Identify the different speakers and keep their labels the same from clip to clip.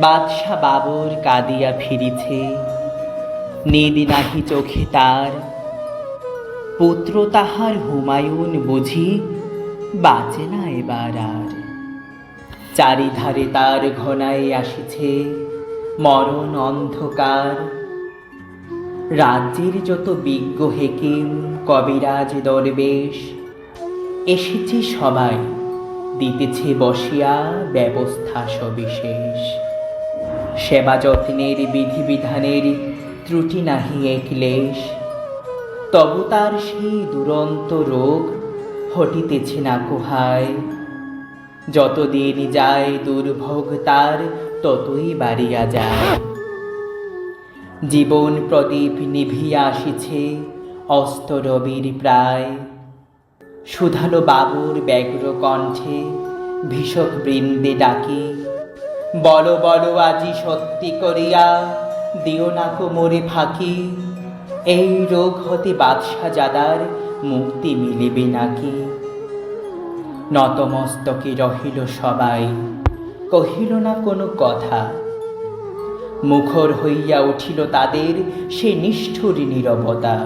Speaker 1: বাদশা বাবর কাঁদিয়া ফিরিছে, নিদ নাহি চোখে তার। পুত্র তাহার হুমায়ুন বুঝি বাঁচে না এবার আর। চারিধারে তার ঘনায় আসিছে মরণ অন্ধকার। রাজ্যের যত বিজ্ঞ হেকিম কবিরাজ দরবেশ এসেছে সবাই, দিতেছে বসিয়া ব্যবস্থা সবিশেষ। সেবা যত্নের বিধিবিধানের ত্রুটি নাহি এক লেশ, তবু তার সেই দুরন্ত রোগ হটিতেছে না কোহায়। যতদিন যায় দুর্ভোগ তার ততই বাড়িয়া যায়। জীবন প্রদীপ নিভিয়া আসিছে অস্ত রবির প্রায়। শুধালো বাবুর ব্যগ্র কণ্ঠে ভীষক বৃন্দে ডাকি, বলো বলো আজি সত্যি করিয়া, দিও না কোমরে ফাঁকি। এই রোগ হতে বাদশা জাদার মুক্তি মিলিবে নাকি? নতমস্তকে রহিল সবাই, কহিল না কোনো কথা। মুখর হইয়া উঠিল তাদের সে নিষ্ঠুর নীরবতা।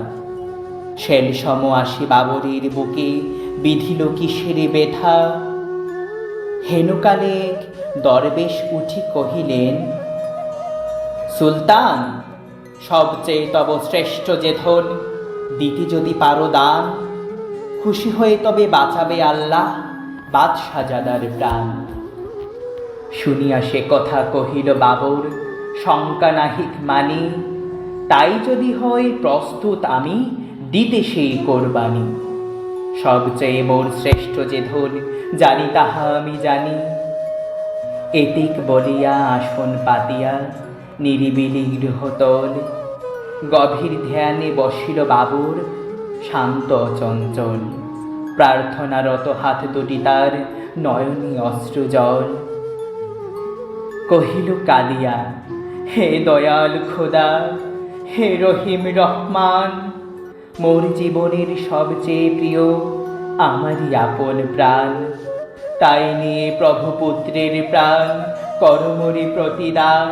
Speaker 1: শেল সম আসি বাবরের বুকে বিধিল কিসের ব্যথা। হেনুকালে এক দরবেশ উঠি কহিলেন, সুলতান, সবচেয়ে তব শ্রেষ্ঠ যে ধন, দিতে যদি পারো দান, খুশি হয়ে তবে বাঁচাবে আল্লাহ বাদশাজাদার প্রাণ। শুনিয়া সে কথা কহিল বাবর, শঙ্কা নাহিক মানি। তাই যদি হয় প্রস্তুত আমি দিতে সেই কোরবানি। সবচেয়ে মোর শ্রেষ্ঠ যে ধন, জানি তাহা আমি জানি। এতিক বলিয়া আসন পাতিয়া নিরিবিলি গৃহতল, গভীর ধ্যানে বসিল বাবর শান্ত চঞ্চল। প্রার্থনারত হাত দুটি তার নয়নী অশ্রুজল। কহিল কাঁদিয়া, হে দয়াল খোদা, হে রহিম রহমান, মোর জীবনের সবচেয়ে প্রিয় আমারই আপন প্রাণ। তাই নিয়ে প্রভু পুত্রের প্রাণ করমরি প্রতিদান।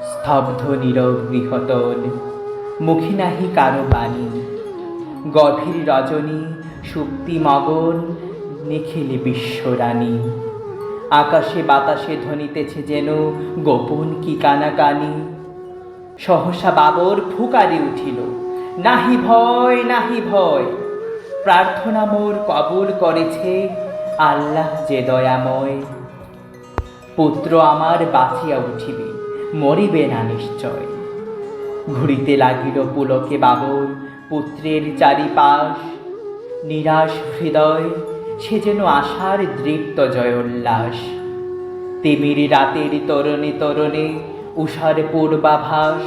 Speaker 1: স্তব্ধ নীরব গৃহতল, মুখে নাহি কারো বাণী। গভীর রজনী সুপ্তি মগন নিখিল বিশ্বরানী। আকাশে বাতাসে ধ্বনিতেছে যেন গোপন কি কানাকানি। সহসা বাবর ফুঁকারে উঠিল, নাহি ভয় নাহি ভয়। প্রার্থনা মোর কবুল করেছে আল্লাহ যে দয়াময়। পুত্র আমার বাঁচিয়া উঠিবে, মরিবে না নিশ্চয়। ঘুরিতে লাগিল পুলকে বাবর পুত্রের চারিপাশ। নিরাশ হৃদয় সে যেন আশার দৃপ্ত জয়োল্লাস। তিমির রাতের তরণে তরণে উষার পূর্বাভাস।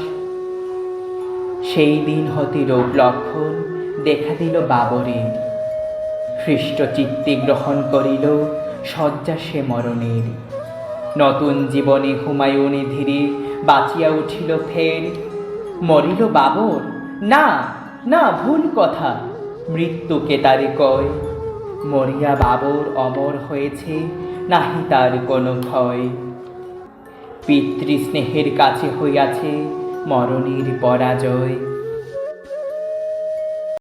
Speaker 1: সেই দিন হতে রোগ লক্ষণ দেখা দিল বাবরের। হৃষ্ট চিত্তে গ্রহণ করিল শয্যা সে মরণের। নতুন জীবনে হুমায়ুনে ধীরে বাঁচিয়া উঠিল ফের। মরিল বাবর? না না, ভুল কথা, মৃত্যুকে তারে কয়। মরিয়া বাবর অমর হয়েছে, নাহি তার কোনো ভয়। পিতৃস্নেহের কাছে হইয়াছে মরণের পরাজয়।